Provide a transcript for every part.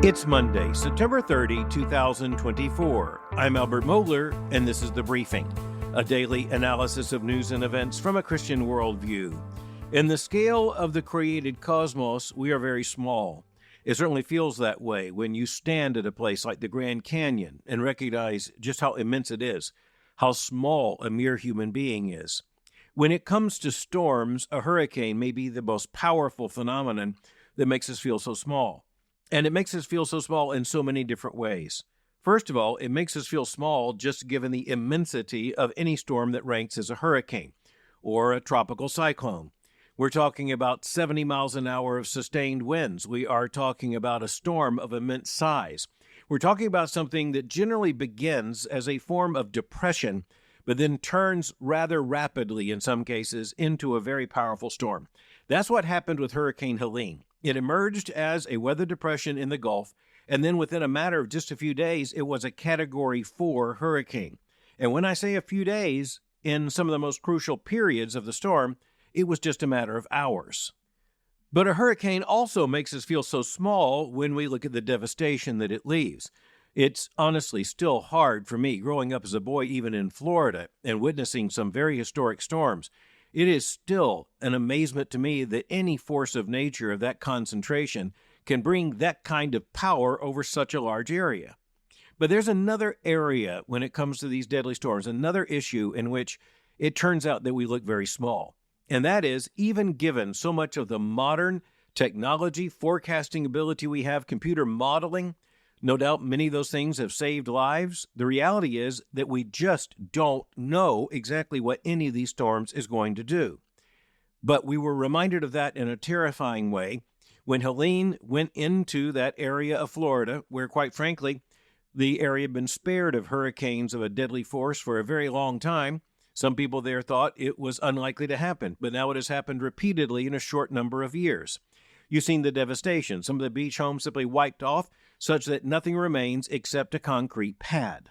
It's Monday, September 30, 2024. I'm Albert Mohler, and this is The Briefing, a daily analysis of news and events from a Christian worldview. In the scale of the created cosmos, we are very small. It certainly feels that way when you stand at a place like the Grand Canyon and recognize just how immense it is, how small a mere human being is. When it comes to storms, a hurricane may be the most powerful phenomenon that makes us feel so small. And it makes us feel so small in so many different ways. First of all, it makes us feel small just given the immensity of any storm that ranks as a hurricane or a tropical cyclone. We're talking about 70 miles an hour of sustained winds. We are talking about a storm of immense size. We're talking about something that generally begins as a form of depression, but then turns rather rapidly in some cases into a very powerful storm. That's what happened with Hurricane Helene. It emerged as a weather depression in the Gulf, and then within a matter of just a few days, it was a Category 4 hurricane. And when I say a few days, in some of the most crucial periods of the storm, it was just a matter of hours. But a hurricane also makes us feel so small when we look at the devastation that it leaves. It's honestly still hard for me, growing up as a boy even in Florida and witnessing some very historic storms. It is still an amazement to me that any force of nature of that concentration can bring that kind of power over such a large area. But there's another area when it comes to these deadly storms, another issue in which it turns out that we look very small. And that is, even given so much of the modern technology, forecasting ability we have, computer modeling, no doubt many of those things have saved lives. The reality is that we just don't know exactly what any of these storms is going to do. But we were reminded of that in a terrifying way when Helene went into that area of Florida where, quite frankly, the area had been spared of hurricanes of a deadly force for a very long time. Some people there thought it was unlikely to happen, but now it has happened repeatedly in a short number of years. You've seen the devastation. Some of the beach homes simply wiped off, such that nothing remains except a concrete pad.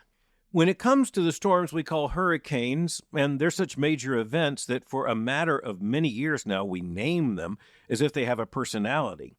When it comes to the storms we call hurricanes, and they're such major events that for a matter of many years now we name them as if they have a personality,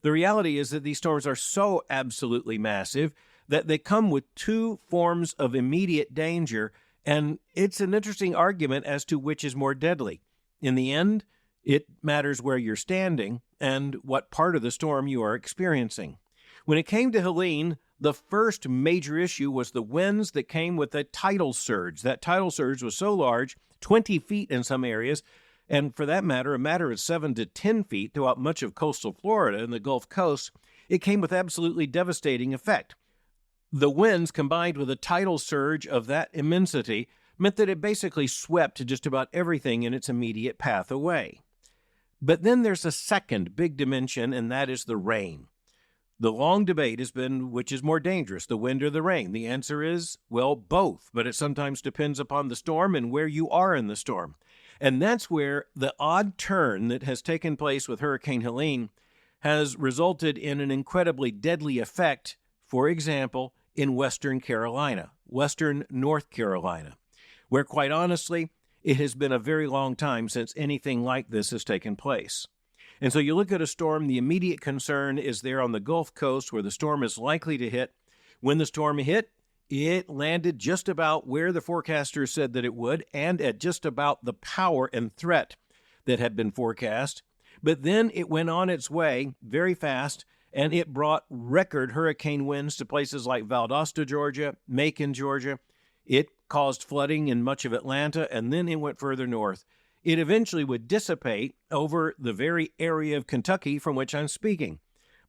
the reality is that these storms are so absolutely massive that they come with two forms of immediate danger, and it's an interesting argument as to which is more deadly. In the end, it matters where you're standing and what part of the storm you are experiencing. When it came to Helene, the first major issue was the winds that came with a tidal surge. That tidal surge was so large, 20 feet in some areas, and for that matter, a matter of 7 to 10 feet throughout much of coastal Florida and the Gulf Coast. It came with absolutely devastating effect. The winds, combined with a tidal surge of that immensity, meant that it basically swept just about everything in its immediate path away. But then there's a second big dimension, and that is the rain. The long debate has been which is more dangerous, the wind or the rain. The answer is, well, both, but it sometimes depends upon the storm and where you are in the storm. And that's where the odd turn that has taken place with Hurricane Helene has resulted in an incredibly deadly effect, for example, in Western North Carolina, where quite honestly, it has been a very long time since anything like this has taken place. And so you look at a storm, the immediate concern is there on the Gulf Coast where the storm is likely to hit. When the storm hit, it landed just about where the forecasters said that it would and at just about the power and threat that had been forecast. But then it went on its way very fast, and it brought record hurricane winds to places like Valdosta, Georgia, Macon, Georgia. It caused flooding in much of Atlanta, and then it went further north. It eventually would dissipate over the very area of Kentucky from which I'm speaking.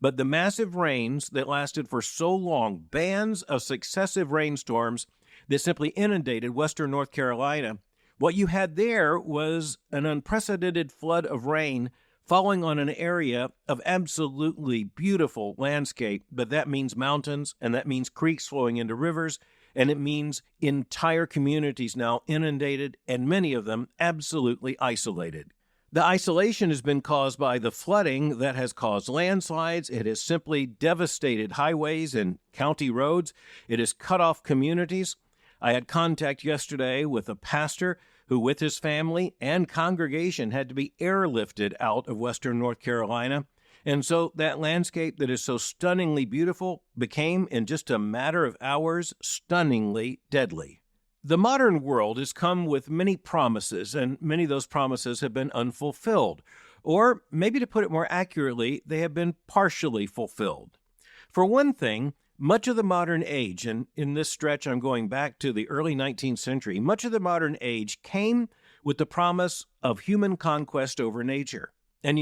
But the massive rains that lasted for so long, bands of successive rainstorms that simply inundated western North Carolina, what you had there was an unprecedented flood of rain falling on an area of absolutely beautiful landscape. But that means mountains, and that means creeks flowing into rivers, and it means entire communities now inundated, and many of them absolutely isolated. The isolation has been caused by the flooding that has caused landslides. It has simply devastated highways and county roads. It has cut off communities. I had contact yesterday with a pastor who, with his family and congregation, had to be airlifted out of western North Carolina. And so that landscape that is so stunningly beautiful became, in just a matter of hours, stunningly deadly. The modern world has come with many promises, and many of those promises have been unfulfilled. Or, maybe to put it more accurately, they have been partially fulfilled. For one thing, much of the modern age, and in this stretch I'm going back to the early 19th century, much of the modern age came with the promise of human conquest over nature. And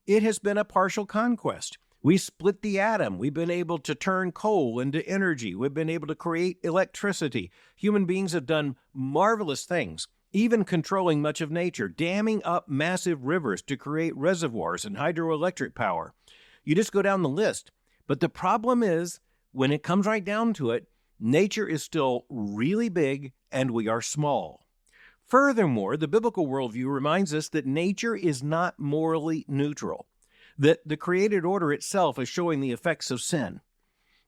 it has been a partial conquest. We split the atom. We've been able to turn coal into energy. We've been able to create electricity. Human beings have done marvelous things, even controlling much of nature, damming up massive rivers to create reservoirs and hydroelectric power. You just go down the list. But the problem is, when it comes right down to it, nature is still really big and we are small. Furthermore, the biblical worldview reminds us that nature is not morally neutral, that the created order itself is showing the effects of sin.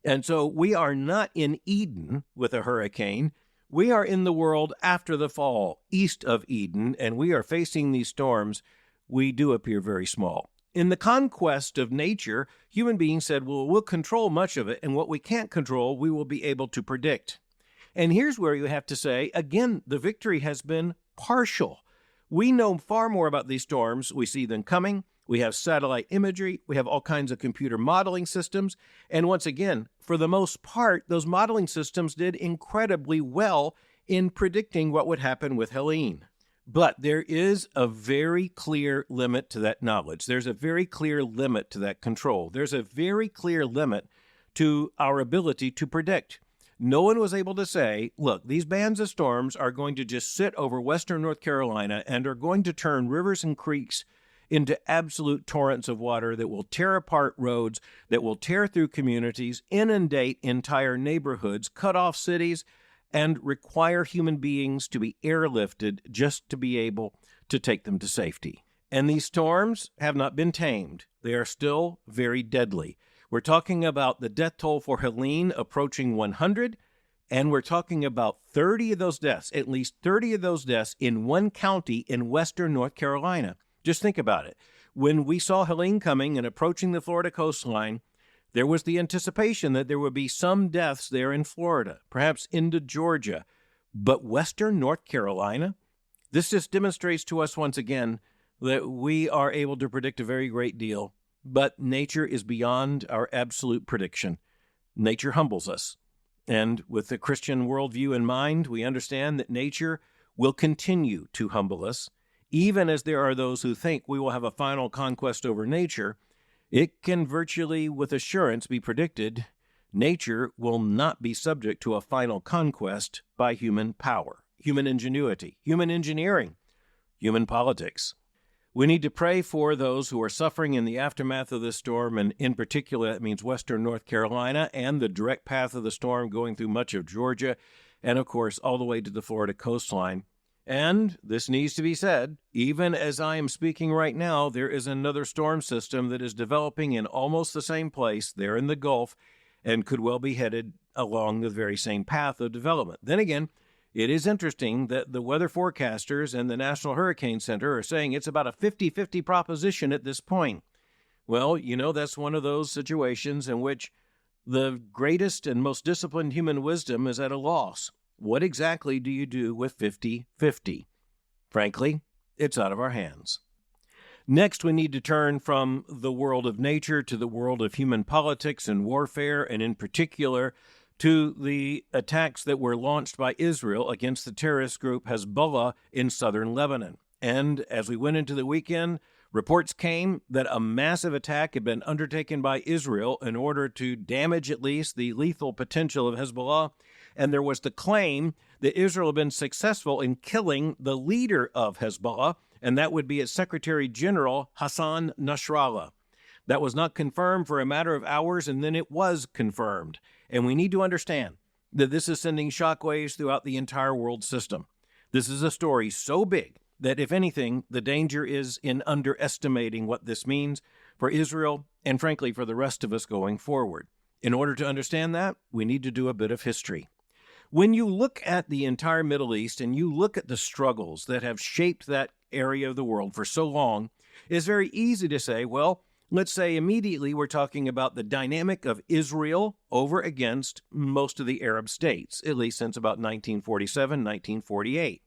And so we are not in Eden with a hurricane. We are in the world after the fall, east of Eden, and we are facing these storms. We do appear very small. In the conquest of nature, human beings said, well, we'll control much of it, and what we can't control, we will be able to predict. And here's where you have to say, again, the victory has been partial. We know far more about these storms. We see them coming. We have satellite imagery. We have all kinds of computer modeling systems. And once again, for the most part, those modeling systems did incredibly well in predicting what would happen with Helene. But there is a very clear limit to that knowledge. There's a very clear limit to that control. There's a very clear limit to our ability to predict. No one was able to say, look, these bands of storms are going to just sit over western North Carolina and are going to turn rivers and creeks into absolute torrents of water that will tear apart roads, that will tear through communities, inundate entire neighborhoods, cut off cities, and require human beings to be airlifted just to be able to take them to safety. And these storms have not been tamed. They are still very deadly. We're talking about the death toll for Helene approaching 100, and we're talking about 30 of those deaths, at least 30 of those deaths in one county in western North Carolina. Just think about it. When we saw Helene coming and approaching the Florida coastline, there was the anticipation that there would be some deaths there in Florida, perhaps into Georgia. But western North Carolina? This just demonstrates to us once again that we are able to predict a very great deal, but nature is beyond our absolute prediction. Nature humbles us. And with the Christian worldview in mind, we understand that nature will continue to humble us. Even as there are those who think we will have a final conquest over nature, it can virtually with assurance be predicted nature will not be subject to a final conquest by human power, human ingenuity, human engineering, human politics. We need to pray for those who are suffering in the aftermath of this storm, and in particular, that means western North Carolina and the direct path of the storm going through much of Georgia, and of course, all the way to the Florida coastline. And this needs to be said, even as I am speaking right now, there is another storm system that is developing in almost the same place there in the Gulf and could well be headed along the very same path of development. Then again, it is interesting that the weather forecasters and the National Hurricane Center are saying it's about a 50-50 proposition at this point. Well, that's one of those situations in which the greatest and most disciplined human wisdom is at a loss. What exactly do you do with 50-50? Frankly, it's out of our hands. Next, we need to turn from the world of nature to the world of human politics and warfare, and in particular, to the attacks that were launched by Israel against the terrorist group Hezbollah in southern Lebanon. And as we went into the weekend, reports came that a massive attack had been undertaken by Israel in order to damage at least the lethal potential of Hezbollah. And there was the claim that Israel had been successful in killing the leader of Hezbollah, and that would be its Secretary General, Hassan Nasrallah. That was not confirmed for a matter of hours, and then it was confirmed. And we need to understand that this is sending shockwaves throughout the entire world system. This is a story so big that, if anything, the danger is in underestimating what this means for Israel and, frankly, for the rest of us going forward. In order to understand that, we need to do a bit of history. When you look at the entire Middle East and you look at the struggles that have shaped that area of the world for so long, it's very easy to say, well, Let's say immediately we're talking about the dynamic of Israel over against most of the Arab states, at least since about 1947, 1948.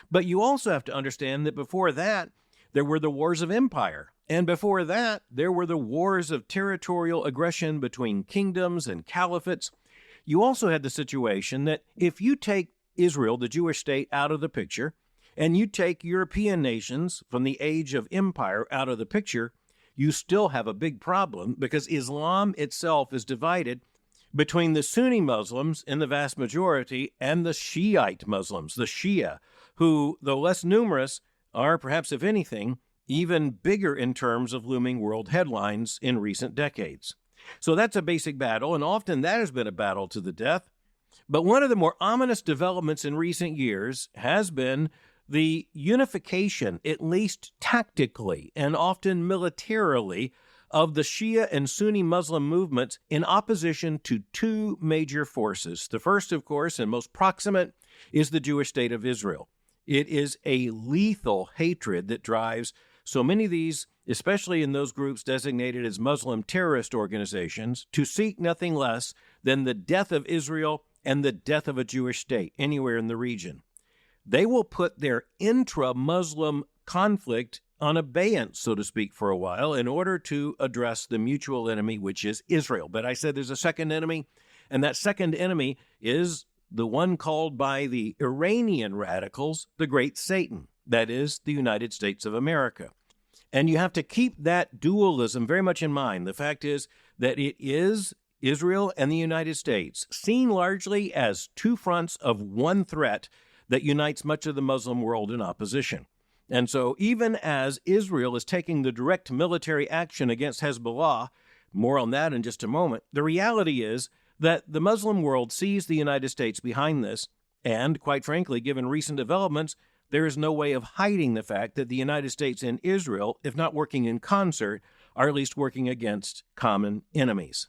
But you also have to understand that before that, there were the wars of empire. And before that, there were the wars of territorial aggression between kingdoms and caliphates. You also had the situation that if you take Israel, the Jewish state, out of the picture, and you take European nations from the age of empire out of the picture, you still have a big problem because Islam itself is divided between the Sunni Muslims in the vast majority and the Shiite Muslims, the Shia, who, though less numerous, are perhaps, if anything, even bigger in terms of looming world headlines in recent decades. So that's a basic battle, and often that has been a battle to the death. But one of the more ominous developments in recent years has been the unification, at least tactically and often militarily, of the Shia and Sunni Muslim movements in opposition to two major forces. The first, of course, and most proximate, is the Jewish state of Israel. It is a lethal hatred that drives so many of these, especially in those groups designated as Muslim terrorist organizations, to seek nothing less than the death of Israel and the death of a Jewish state anywhere in the region. They will put their intra-Muslim conflict on abeyance, so to speak, for a while in order to address the mutual enemy, which is Israel. But I said there's a second enemy, and that second enemy is the one called by the Iranian radicals the Great Satan, that is, the United States of America. And you have to keep that dualism very much in mind. The fact is that it is Israel and the United States, seen largely as two fronts of one threat that unites much of the Muslim world in opposition. And so even as Israel is taking the direct military action against Hezbollah, more on that in just a moment, the reality is that the Muslim world sees the United States behind this, and, quite frankly, given recent developments, there is no way of hiding the fact that the United States and Israel, if not working in concert, are at least working against common enemies.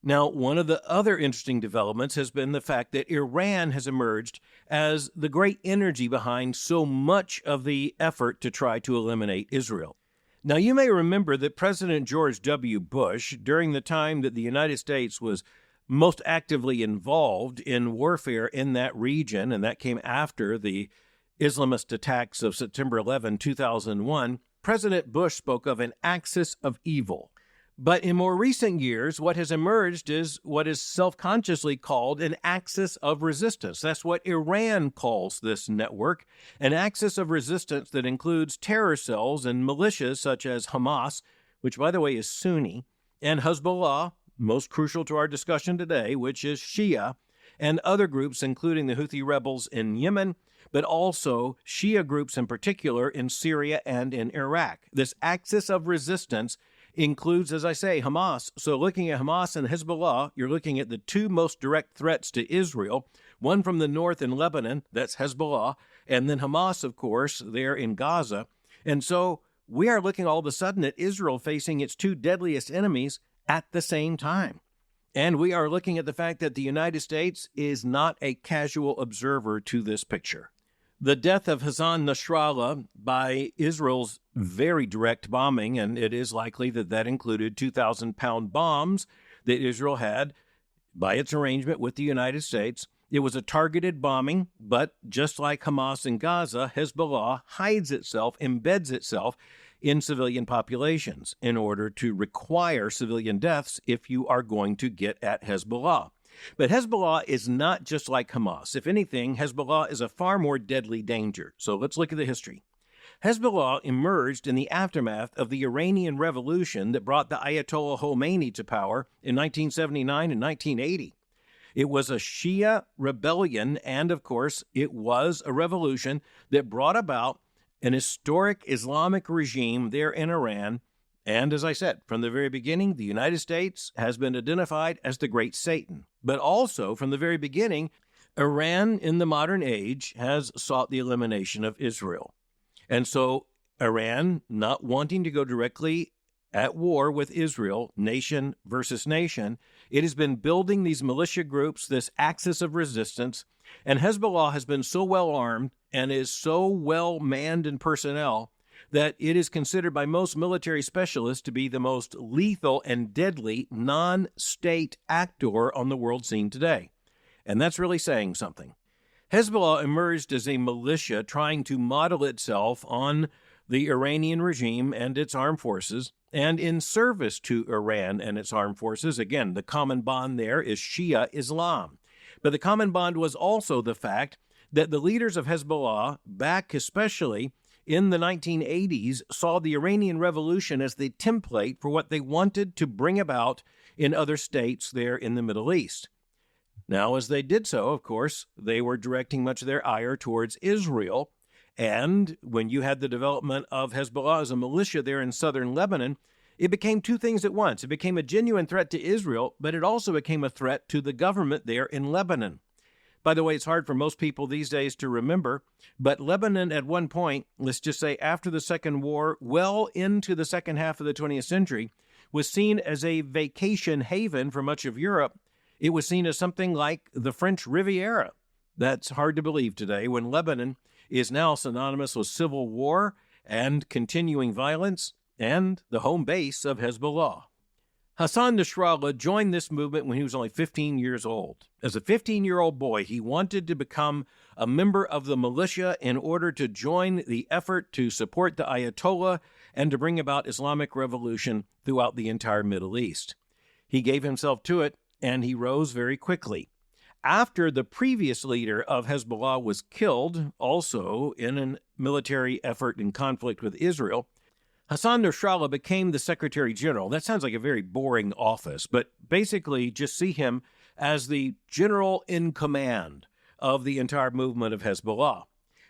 Now, one of the other interesting developments has been the fact that Iran has emerged as the great energy behind so much of the effort to try to eliminate Israel. Now, you may remember that President George W. Bush, during the time that the United States was most actively involved in warfare in that region, and that came after the Islamist attacks of September 11, 2001, President Bush spoke of an axis of evil. But in more recent years, what has emerged is what is self-consciously called an axis of resistance. That's what Iran calls this network, an axis of resistance that includes terror cells and militias such as Hamas, which, by the way, is Sunni, and Hezbollah, most crucial to our discussion today, which is Shia, and other groups, including the Houthi rebels in Yemen, but also Shia groups in particular in Syria and in Iraq. This axis of resistance includes, as I say, Hamas. So looking at Hamas and Hezbollah, you're looking at the two most direct threats to Israel, one from the north in Lebanon, that's Hezbollah, and then Hamas, of course, there in Gaza. And so we are looking all of a sudden at Israel facing its two deadliest enemies at the same time. And we are looking at the fact that the United States is not a casual observer to this picture. The death of Hassan Nasrallah by Israel's very direct bombing, and it is likely that that included 2,000-pound bombs that Israel had by its arrangement with the United States. It was a targeted bombing, but just like Hamas in Gaza, Hezbollah hides itself, embeds itself in civilian populations in order to require civilian deaths if you are going to get at Hezbollah. But Hezbollah is not just like Hamas. If anything, Hezbollah is a far more deadly danger. So let's look at the history. Hezbollah emerged in the aftermath of the Iranian Revolution that brought the Ayatollah Khomeini to power in 1979 and 1980. It was a Shia rebellion, and of course, it was a revolution that brought about an historic Islamic regime there in Iran. And as I said, from the very beginning, the United States has been identified as the Great Satan. But also, from the very beginning, Iran in the modern age has sought the elimination of Israel. And so Iran, not wanting to go directly at war with Israel, nation versus nation, it has been building these militia groups, this axis of resistance, and Hezbollah has been so well armed and is so well manned in personnel that it is considered by most military specialists to be the most lethal and deadly non-state actor on the world scene today. And that's really saying something. Hezbollah emerged as a militia trying to model itself on the Iranian regime and its armed forces, and in service to Iran and its armed forces. Again, the common bond there is Shia Islam. But the common bond was also the fact that the leaders of Hezbollah, back especially in the 1980s, saw the Iranian Revolution as the template for what they wanted to bring about in other states there in the Middle East. Now, as they did so, of course, they were directing much of their ire towards Israel. And when you had the development of Hezbollah as a militia there in southern Lebanon, it became two things at once. It became a genuine threat to Israel, but it also became a threat to the government there in Lebanon. By the way, it's hard for most people these days to remember, but Lebanon at one point, let's just say after the Second War, well into the second half of the 20th century, was seen as a vacation haven for much of Europe. It was seen as something like the French Riviera. That's hard to believe today when Lebanon is now synonymous with civil war and continuing violence and the home base of Hezbollah. Hassan Nasrallah joined this movement when he was only 15 years old. As a 15-year-old boy, he wanted to become a member of the militia in order to join the effort to support the Ayatollah and to bring about Islamic revolution throughout the entire Middle East. He gave himself to it, and he rose very quickly. After the previous leader of Hezbollah was killed, also in a military effort in conflict with Israel, Hassan Nasrallah became the Secretary General. That sounds like a very boring office, but basically just see him as the general in command of the entire movement of Hezbollah.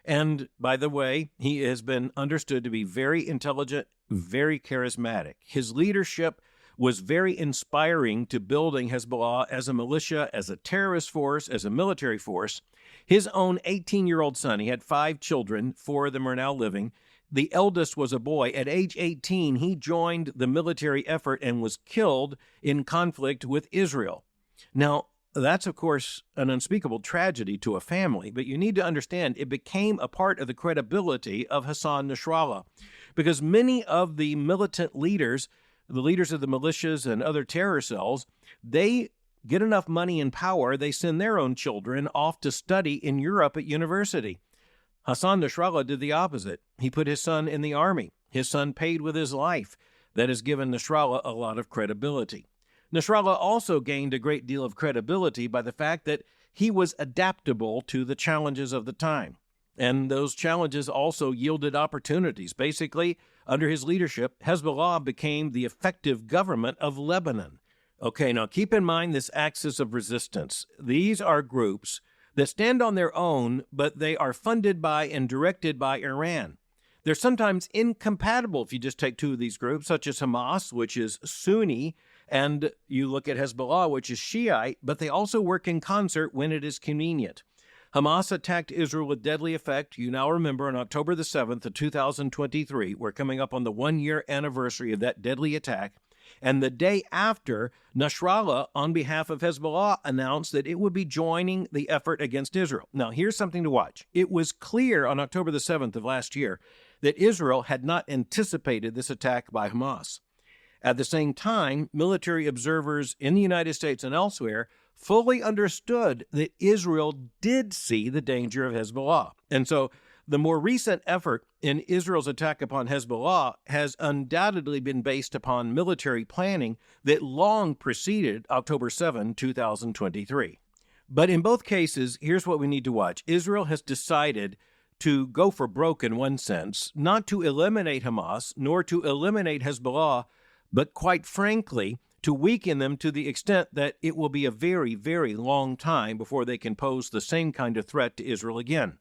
And by the way, he has been understood to be very intelligent, very charismatic. His leadership was very inspiring to building Hezbollah as a militia, as a terrorist force, as a military force. His own 18-year-old son, he had 5 children, 4 of them are now living. The eldest was a boy. At age 18, he joined the military effort and was killed in conflict with Israel. Now, that's, of course, an unspeakable tragedy to a family, but you need to understand it became a part of the credibility of Hassan Nasrallah, because many of the militant leaders, the leaders of the militias and other terror cells, they get enough money and power, they send their own children off to study in Europe at university. Hassan Nasrallah did the opposite. He put his son in the army. His son paid with his life. That has given Nasrallah a lot of credibility. Nasrallah also gained a great deal of credibility by the fact that he was adaptable to the challenges of the time. And those challenges also yielded opportunities. Basically, under his leadership, Hezbollah became the effective government of Lebanon. Okay, now keep in mind this axis of resistance. These are groups that stand on their own, but they are funded by and directed by Iran. They're sometimes incompatible if you just take 2 of these groups, such as Hamas, which is Sunni, and you look at Hezbollah, which is Shiite, but they also work in concert when it is convenient. Hamas attacked Israel with deadly effect. You now remember on October the 7th of 2023, we're coming up on the 1-year anniversary of that deadly attack. And the day after, Nasrallah, on behalf of Hezbollah, announced that it would be joining the effort against Israel. Now, here's something to watch. It was clear on October the 7th of last year that Israel had not anticipated this attack by Hamas. At the same time, military observers in the United States and elsewhere fully understood that Israel did see the danger of Hezbollah. And so the more recent effort in Israel's attack upon Hezbollah has undoubtedly been based upon military planning that long preceded October 7, 2023. But in both cases, here's what we need to watch. Israel has decided to go for broke in one sense, not to eliminate Hamas, nor to eliminate Hezbollah, but quite frankly, to weaken them to the extent that it will be a very, very long time before they can pose the same kind of threat to Israel again.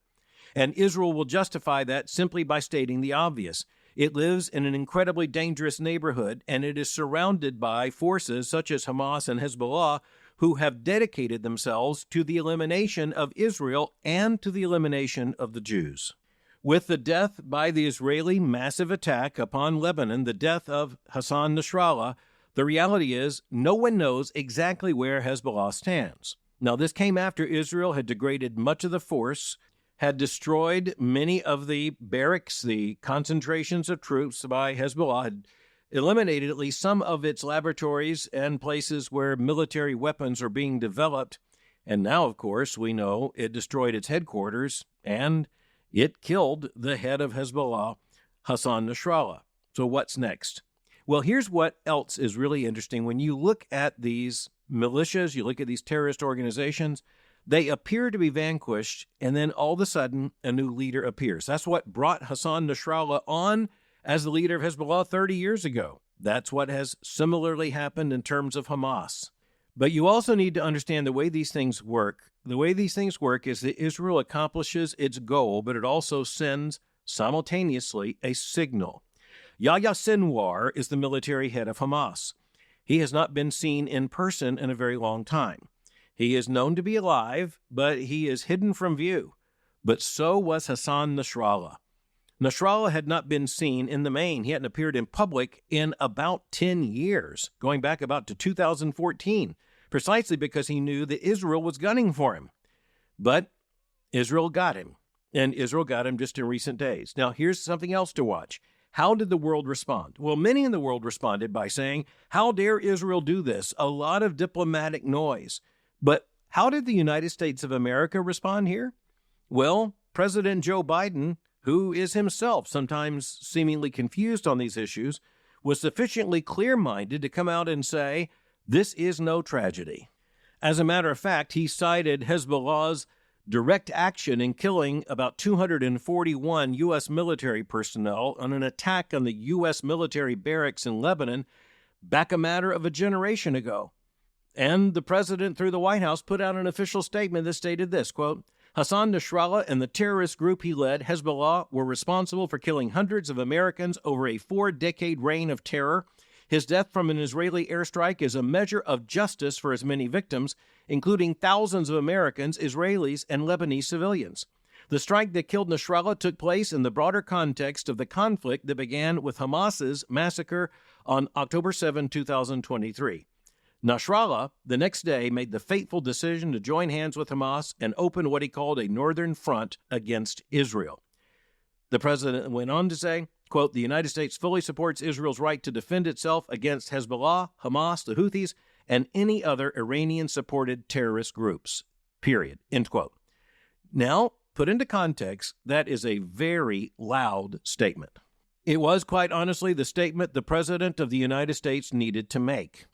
And Israel will justify that simply by stating the obvious. It lives in an incredibly dangerous neighborhood, and it is surrounded by forces such as Hamas and Hezbollah who have dedicated themselves to the elimination of Israel and to the elimination of the Jews. With the death by the Israeli massive attack upon Lebanon, the death of Hassan Nasrallah, the reality is no one knows exactly where Hezbollah stands. Now, this came after Israel had degraded much of the force, had destroyed many of the barracks, the concentrations of troops by Hezbollah, had eliminated at least some of its laboratories and places where military weapons are being developed. And now, of course, we know it destroyed its headquarters and it killed the head of Hezbollah, Hassan Nasrallah. So what's next? Well, here's what else is really interesting. When you look at these militias, you look at these terrorist organizations, they appear to be vanquished, and then all of a sudden, a new leader appears. That's what brought Hassan Nasrallah on as the leader of Hezbollah 30 years ago. That's what has similarly happened in terms of Hamas. But you also need to understand the way these things work. The way these things work is that Israel accomplishes its goal, but it also sends simultaneously a signal. Yahya Sinwar is the military head of Hamas. He has not been seen in person in a very long time. He is known to be alive, but he is hidden from view. But so was Hassan Nasrallah. Nasrallah had not been seen in the main. He hadn't appeared in public in about 10 years, going back about to 2014, precisely because he knew that Israel was gunning for him. But Israel got him, and Israel got him just in recent days. Now, here's something else to watch. How did the world respond? Well, many in the world responded by saying, "How dare Israel do this?" A lot of diplomatic noise. But how did the United States of America respond here? Well, President Joe Biden, who is himself sometimes seemingly confused on these issues, was sufficiently clear-minded to come out and say, this is no tragedy. As a matter of fact, he cited Hezbollah's direct action in killing about 241 U.S. military personnel on an attack on the U.S. military barracks in Lebanon back a matter of a generation ago. And the president, through the White House, put out an official statement that stated this, quote, Hassan Nasrallah and the terrorist group he led, Hezbollah, were responsible for killing hundreds of Americans over a 4-decade reign of terror. His death from an Israeli airstrike is a measure of justice for his many victims, including thousands of Americans, Israelis, and Lebanese civilians. The strike that killed Nasrallah took place in the broader context of the conflict that began with Hamas's massacre on October 7, 2023. Nasrallah, the next day, made the fateful decision to join hands with Hamas and open what he called a northern front against Israel. The president went on to say, quote, the United States fully supports Israel's right to defend itself against Hezbollah, Hamas, the Houthis, and any other Iranian-supported terrorist groups, period, end quote. Now, put into context, that is a very loud statement. It was, quite honestly, the statement the President of the United States needed to make.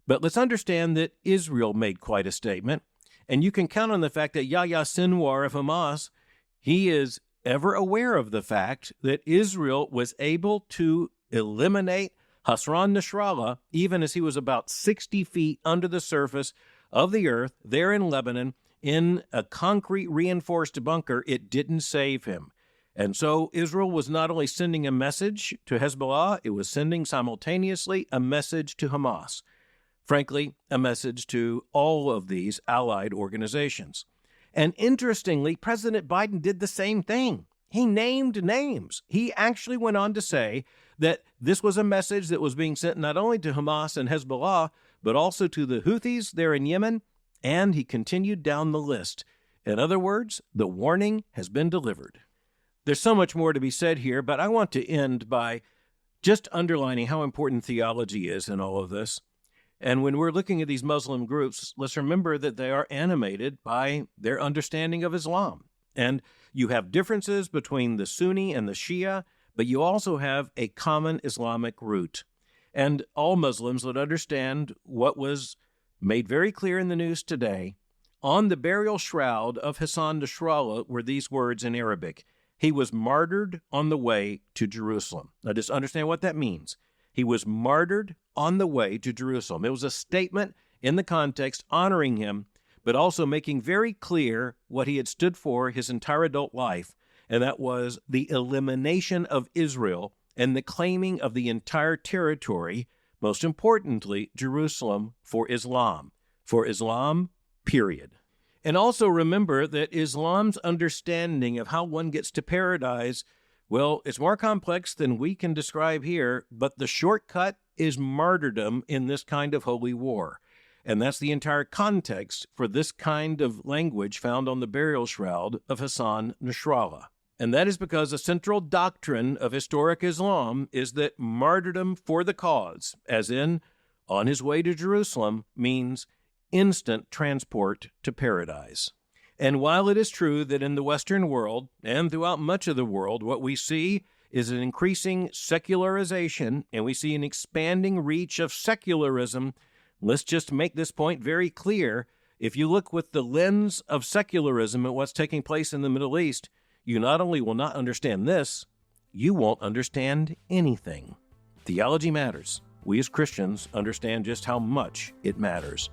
But let's understand that Israel made quite a statement, and you can count on the fact that Yahya Sinwar of Hamas, he is ever aware of the fact that Israel was able to eliminate Hassan Nasrallah even as he was about 60 feet under the surface of the earth there in Lebanon in a concrete reinforced bunker. It didn't save him. And so Israel was not only sending a message to Hezbollah, it was sending simultaneously a message to Hamas. Frankly, a message to all of these allied organizations. And interestingly, President Biden did the same thing. He named names. He actually went on to say that this was a message that was being sent not only to Hamas and Hezbollah, but also to the Houthis there in Yemen, and he continued down the list. In other words, the warning has been delivered. There's so much more to be said here, but I want to end by just underlining how important theology is in all of this. And when we're looking at these Muslim groups, let's remember that they are animated by their understanding of Islam. And you have differences between the Sunni and the Shia, but you also have a common Islamic root. And all Muslims would understand what was made very clear in the news today. On the burial shroud of Hassan Nasrallah were these words in Arabic. He was martyred on the way to Jerusalem. Now just understand what that means. He was martyred on the way to Jerusalem. It was a statement in the context honoring him, but also making very clear what he had stood for his entire adult life, and that was the elimination of Israel and the claiming of the entire territory, most importantly, Jerusalem, for Islam, period. And also remember that Islam's understanding of how one gets to paradise, well, it's more complex than we can describe here, but the shortcut is martyrdom in this kind of holy war. And that's the entire context for this kind of language found on the burial shroud of Hassan Nasrallah. And that is because a central doctrine of historic Islam is that martyrdom for the cause, as in on his way to Jerusalem, means instant transport to paradise. And while it is true that in the Western world and throughout much of the world, what we see is an increasing secularization and we see an expanding reach of secularism, let's just make this point very clear. If you look with the lens of secularism at what's taking place in the Middle East, you not only will not understand this, you won't understand anything. Theology matters. We as Christians understand just how much it matters.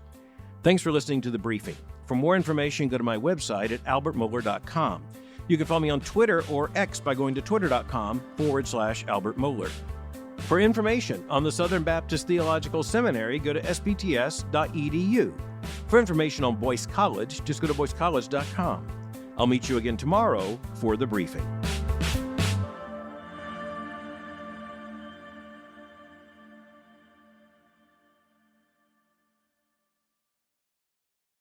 Thanks for listening to The Briefing. For more information, go to my website at albertmohler.com. You can follow me on Twitter or X by going to twitter.com/Albert Mohler. For information on the Southern Baptist Theological Seminary, go to spts.edu. For information on Boyce College, just go to boycecollege.com. I'll meet you again tomorrow for The Briefing.